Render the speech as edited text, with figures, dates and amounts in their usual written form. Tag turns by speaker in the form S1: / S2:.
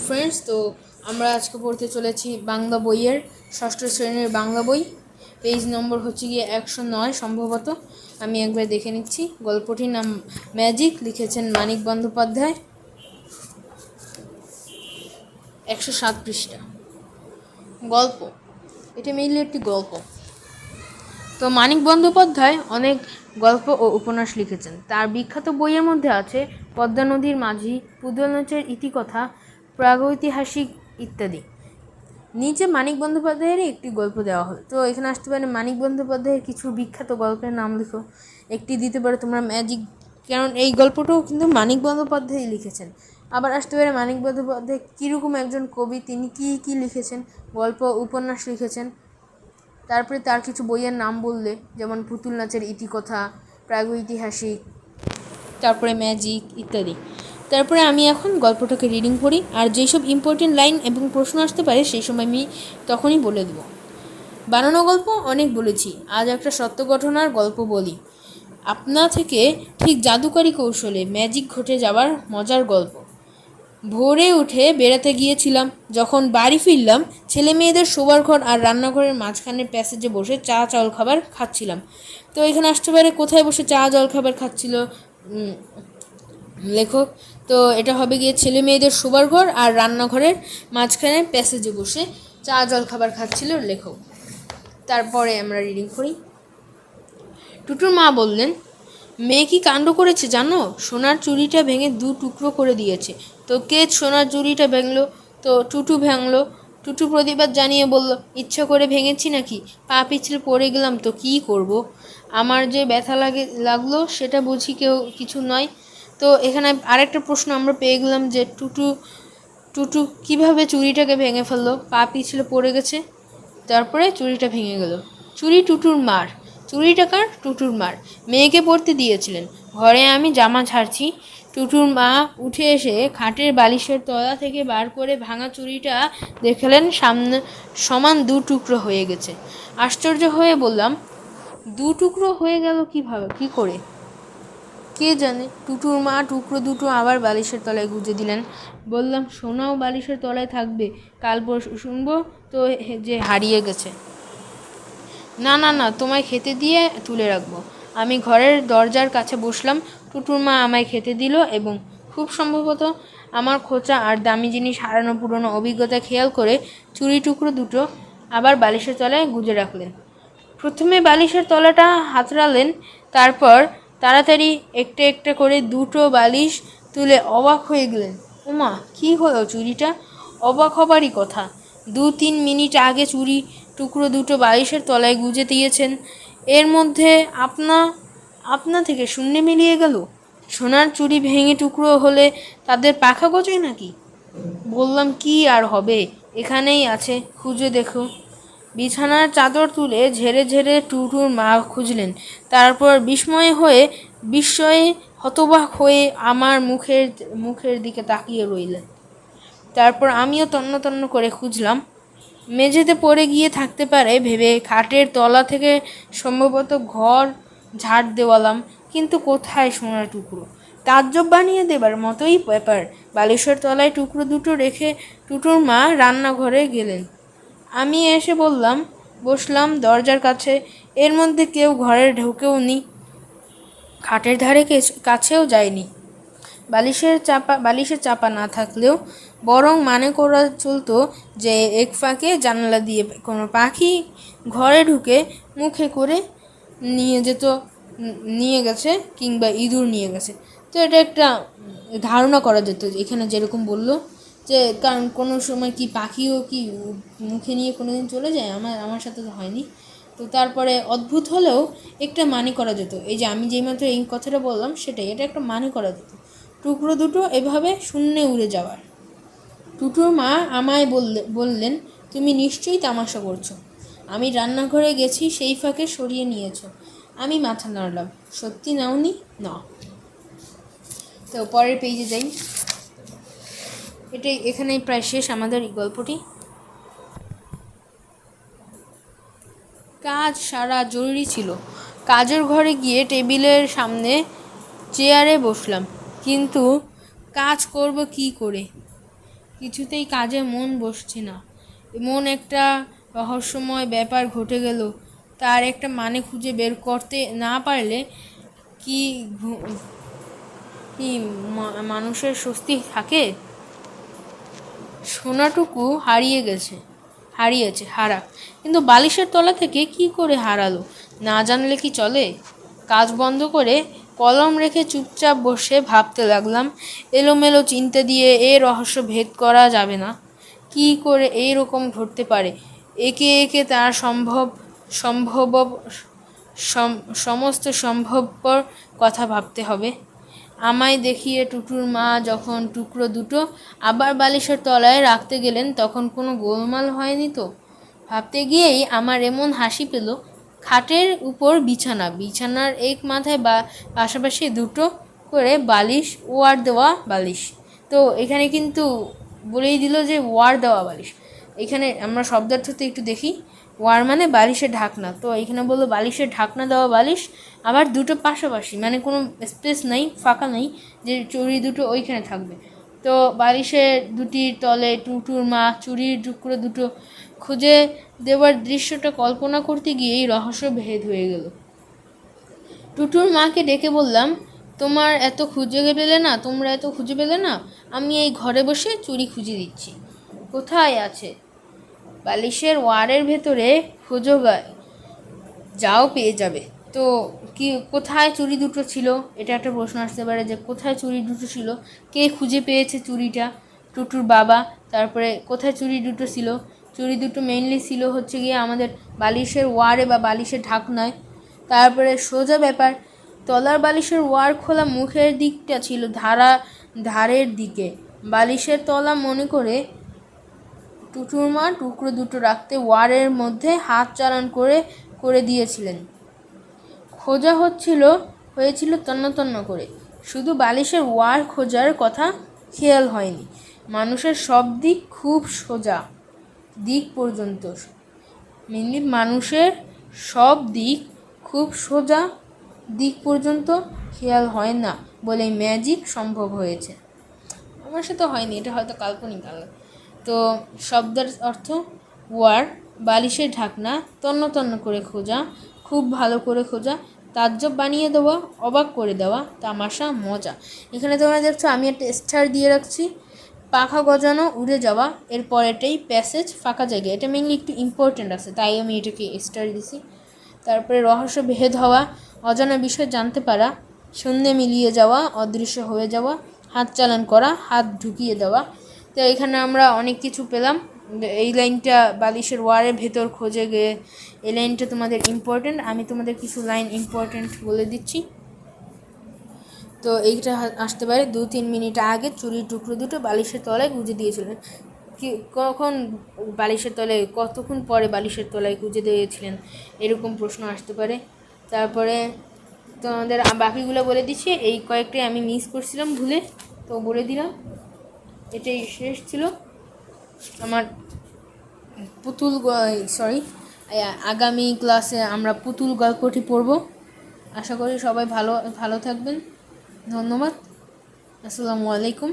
S1: Friends. তো আমরা আজকে পড়তে চলেছি বাংলা বইয়ের ষষ্ঠ শ্রেণীর বাংলা বই। পেজ নম্বর হচ্ছে গিয়ে 109 সম্ভবত। আমি একবার দেখে নিচ্ছি। গল্পটির নাম ম্যাজিক, লিখেছেন মানিক বন্দ্যোপাধ্যায়। 107 পৃষ্ঠা। গল্প, এটা মেইনলি একটি গল্প। তো মানিক বন্দ্যোপাধ্যায় অনেক গল্প ও উপন্যাস লিখেছেন। তার বিখ্যাত বইয়ের মধ্যে আছে পদ্মা নদীর মাঝি, পুতুল নাচের ইতিকথা, প্রাগৈতিহাসিক ইত্যাদি। নিচে মানিক বন্দ্যোপাধ্যায়েরই একটি গল্প দেওয়া হলো। তো এখানে আসতে পারে মানিক বন্দ্যোপাধ্যায়ের কিছু বিখ্যাত গল্পের নাম লিখো। একটি দিতে পারো তোমরা ম্যাজিক, কারণ এই গল্পটাও কিন্তু মানিক বন্দ্যোপাধ্যায় লিখেছেন। আবার আসতে পারে মানিক বন্দ্যোপাধ্যায় কীরকম একজন কবি, তিনি কী কী লিখেছেন, গল্প উপন্যাস লিখেছেন। তারপরে তার কিছু বইয়ের নাম বললে, যেমন পুতুল নাচের ইতিকথা, প্রাগৈতিহাসিক, তারপরে ম্যাজিক ইত্যাদি। তারপরে আমি এখন গল্পটাকে রিডিং করি, আর যেসব ইম্পর্টেন্ট লাইন এবং প্রশ্ন আসতে পারে সেই সময় আমি তখনই বলে দেবো। বানানো গল্প অনেক বলেছি, আজ একটা সত্য ঘটনার গল্প বলি। আপনা থেকে ঠিক জাদুকরি কৌশলে ম্যাজিক ঘটে যাওয়ার মজার গল্প। ভোরে উঠে বেড়াতে গিয়েছিলাম, যখন বাড়ি ফিরলাম ছেলে মেয়েদের শোবার ঘর আর রান্নাঘরের মাঝখানের প্যাসেজে বসে চা জল খাবার খাচ্ছিলাম। তো এখানে আসতে পারে কোথায় বসে চা জল খাবার খাচ্ছিল লেখক। তো এটা হবে গিয়ে ছেলে মেয়েদের শোবার ঘর আর রান্নাঘরের মাঝখানে প্যাসেজে বসে চা জল খাবার খাচ্ছিল লেখক। তারপরে আমরা রিডিং করি। টুটুর মা বললেন, মেয়ে কি কাণ্ড করেছে জানো, সোনার চুড়িটা ভেঙে 2 টুকরো করে দিয়েছে। তো কে সোনার চুড়িটা ভাঙলো? তো টুটু ভাঙলো। টুটু প্রতিবাদ জানিয়ে বলল, ইচ্ছা করে ভেঙেছি নাকি, পা পিছলে পড়ে গেলাম তো কী করব, আমার যে ব্যথা লাগলো সেটা বুঝি কিছু নয়। তো এখানে আরেকটা প্রশ্ন আমরা পেয়ে গেলাম যে টুটু কিভাবে চুড়িটাকে ভেঙে ফেললো, পা পিছলে পড়ে গেছে, তারপরে চুড়িটা ভেঙে গেল। চুড়ি টুটুর মার। চুড়িটা কার? টুটুর মার। মেয়েকে পড়তে দিয়েছিলেন। ঘরে আমি জামা ছাড়ছি, টুটুর মা উঠে এসে খাটের বালিশের তলা থেকে বার করে ভাঙা চুড়িটা দেখলেন সমান 2 টুকরো হয়ে গেছে। আশ্চর্য হয়ে বললাম, 2 টুকরো হয়ে গেল কিভাবে, কি করে? কে জানে। টুটুর মা টুকরো দুটো আবার বালিশের তলায় গুঁজে দিলেন। বললাম, সোনাও বালিশের তলায় থাকবে, কাল পরশু শুনবো তো যে হারিয়ে গেছে। না না না, তোমায় খেতে দিয়ে তুলে রাখবো। আমি ঘরের দরজার কাছে বসলাম। টুটুর মা আমায় খেতে দিল এবং খুব সম্ভবত আমার খোঁচা আর দামি জিনিস হারানো পুরনো অভিজ্ঞতা খেয়াল করে চুরি টুকরো দুটো আবার বালিশের তলায় গুঁজে রাখলেন। প্রথমে বালিশের তলাটা হাতড়ালেন, তারপর তাড়াতাড়ি একটা একটা করে 2টো বালিশ তুলে অবাক হয়ে গেলেন। ওমা, কী হলো চুড়িটা? অবাক হবারই কথা। 2-3 মিনিট আগে চুড়ি টুকরো 2টো বালিশের তলায় গুঁজে দিয়েছেন, এর মধ্যে আপনা থেকে শূন্যে মিলিয়ে গেল। সোনার চুড়ি ভেঙে টুকরো হলে তাদের পাখা গজায় নাকি? বললাম, কি আর হবে, এখানেই আছে, খুঁজে দেখো। বিছানার চাদর তুলে ঝেড়ে ঝেড়ে টুটুর মা খুঁজলেন। তারপর বিস্ময়ে হতবাক হয়ে আমার মুখের দিকে তাকিয়ে রইলেন। তারপর আমিও তন্ন তন্ন করে খুঁজলাম। মেঝেতে পড়ে গিয়ে থাকতে পারে ভেবে খাটের তলা থেকে সম্ভবত ঘর ঝাড় দেওয়ালাম, কিন্তু কোথায় সোনার টুকরো? তাজ্জব বানিয়ে দেবার মতোই ব্যাপার। বালিশের তলায় টুকরো দুটো রেখে টুটুর মা রান্নাঘরে গেলেন। আমি এসে বসলাম দরজার কাছে। এর মধ্যে কেউ ঘরে ঢোকেও নি, খাটের ধারে কাছেও যায়নি। বালিশের চাপা না থাকলেও বরং মানে করা চলতো যে এক ফাঁকে জানালা দিয়ে কোনো পাখি ঘরে ঢুকে মুখে করে নিয়ে গেছে, কিংবা ইঁদুর নিয়ে গেছে। তো এটা একটা ধারণা করা যেত, এখানে যেরকম বললো যে, কারণ কোনো সময় কি পাখিও কি মুখে নিয়ে কোনো দিন চলে যায়, আমার সাথে তো হয়নি। তো তারপরে অদ্ভুত হলেও একটা মানে করা যেত, এই যে আমি যেইমাত্র এই কথাটা বললাম সেটাই, এটা একটা মানে করা যেত, টুকরো দুটো এভাবে শূন্যে উড়ে যাওয়ার। টুটুর মা আমায় বললেন, তুমি নিশ্চয়ই তামাশা করছো। আমি রান্নাঘরে গেছি, সেই ফাঁকে সরিয়ে নিয়েছো। আমি মাথা নাড়লাম। সত্যি নাওনি? না। তো পরের পেজে যাই। এখানেই প্রায় শেষ আমাদের এই গল্পটি। কাজ সারা জরুরি ছিল। কাজের ঘরে গিয়ে টেবিলের সামনে চেয়ারে বসলাম, কিন্তু কাজ করব কি করে? কিছুতেই কাজে মন বসছে না। এমন একটা রহস্যময় ব্যাপার ঘটে গেল, তার একটা মানে খুঁজে বের করতে না পারলে কি কি মানুষের স্বস্তি থাকে? সোনাটুকু হারিয়েছে কিন্তু বালিশের তলা থেকে কি করে হারালো না জানলে কি চলে? কাজ বন্ধ করে কলম রেখে চুপচাপ বসে ভাবতে লাগলাম। এলোমেলো চিন্তা দিয়ে এ রহস্য ভেদ করা যাবে না। কি করে এইরকম ঘটতে পারে? একে একে তার সম্ভব সমস্ত সম্ভবপর কথা ভাবতে হবে। আমায় দেখিয়ে টুটুর মা যখন টুকরো দুটো আবার বালিশের তলায় রাখতে গেলেন, তখন কোনো গোলমাল হয়নি তো? ভাবতে গিয়েই আমার এমন হাসি পেল। খাটের উপর বিছানার এক মাথায় পাশাপাশি দুটো করে বালিশ, ওয়ার দেওয়া বালিশ। তো এখানে কিন্তু বলেই দিল যে ওয়ার দেওয়া বালিশ। এখানে আমরা শব্দার্থতে একটু দেখি। ওয়ার মানে বালিশের ঢাকনা, তো এখানে বললো বালিশের ঢাকনা দেওয়া বালিশ, আবার দুটো পাশাপাশি, মানে কোনো স্পেস নেই, ফাঁকা নেই যে চুড়ি দুটো ওইখানে থাকবে। তো বালিশের দুটির তলে টুটুর মা চুড়ির টুকরো দুটো খুঁজে দেওয়ার দৃশ্যটা কল্পনা করতে গিয়েই রহস্য ভেদ হয়ে গেল। টুটুর মাকে ডেকে বললাম, তোমরা এত খুঁজে পেলে না? আমি এই ঘরে বসে চুড়ি খুঁজে দিচ্ছি। কোথায় আছে? বালিশের ওয়ারের ভেতরে খোঁজো, যাও পেয়ে যাবে। তো কোথায় চুড়ি দুটো ছিল? এটা একটা প্রশ্ন আসতে পারে যে কোথায় চুড়ি দুটো ছিল, কে খুঁজে পেয়েছে চুড়িটা? টুটুর বাবা। তারপরে কোথায় চুড়ি দুটো ছিল? চুড়ি দুটো মেইনলি ছিল হচ্ছে গিয়ে আমাদের বালিশের ওয়ারে বা বালিশের ঢাকনায়। তারপরে সোজা ব্যাপার, তলার বালিশের ওয়ার খোলা মুখের দিকটা ছিল ধারের দিকে। বালিশের তলা মনে করে টুটুর মা টুকরো দুটো রাখতে ওয়ারের মধ্যে হাত চালান করে দিয়েছিলেন। খোঁজা হয়েছিল তন্ন করে। শুধু বালিশের ওয়ার খোঁজার কথা খেয়াল হয়নি। মানুষের সব দিক খুব সোজা দিক পর্যন্ত মানুষের সব দিক খুব সোজা দিক পর্যন্ত খেয়াল হয় না বলে ম্যাজিক সম্ভব হয়েছে। আমার সাথে হয়নি, এটা হয়তো কাল্পনিক আলো। তো শব্দের অর্থ ওয়ার, বালিশের ঢাকনা, তন্ন করে খোঁজা, খুব ভালো করে খোঁজা, তাজ্জব বানিয়ে দেওয়া, অবাক করে দেওয়া, তামাশা, মজা। এখানে তোমরা দেখছো আমি একটা স্টার দিয়ে রাখছি। পাখা গজানো, উড়ে যাওয়া, এরপর এটাই প্যাসেজ, ফাঁকা জায়গা। এটা মেনলি একটু ইম্পর্টেন্ট আছে, তাই আমি এটাকে স্টার দিছি। তারপরে রহস্য ভেদ হওয়া, অজানা বিষয় জানতে পারা, শূন্যে মিলিয়ে যাওয়া, অদৃশ্য হয়ে যাওয়া, হাত চালান করা, হাত ঢুকিয়ে দেওয়া। তো এখানে আমরা অনেক কিছু পেলাম। এই লাইনটা বালিশের ওয়ারের ভেতর খোঁজে গিয়ে, এই লাইনটা তোমাদের ইম্পর্টেন্ট। আমি তোমাদের কিছু লাইন ইম্পর্টেন্ট বলে দিচ্ছি। তো এইটা আসতে পারে 2-3 মিনিট আগে চুরির টুকরো দুটো বালিশের তলায় গুঁজে দিয়েছিলেন। কখন বালিশের তলায়, কতক্ষণ পরে বালিশের তলায় গুঁজে দিয়েছিলেন, এরকম প্রশ্ন আসতে পারে। তারপরে তোমাদের বাকিগুলো বলে দিচ্ছি। এই কয়েকটাই আমি মিস করছিলাম ভুলে, তো বলে দিলাম। এটাই শেষ ছিল আমার আগামী ক্লাসে আমরা পুতুল গল্পটি পড়ব। আশা করি সবাই ভালো থাকবেন। ধন্যবাদ। আসসালামু আলাইকুম।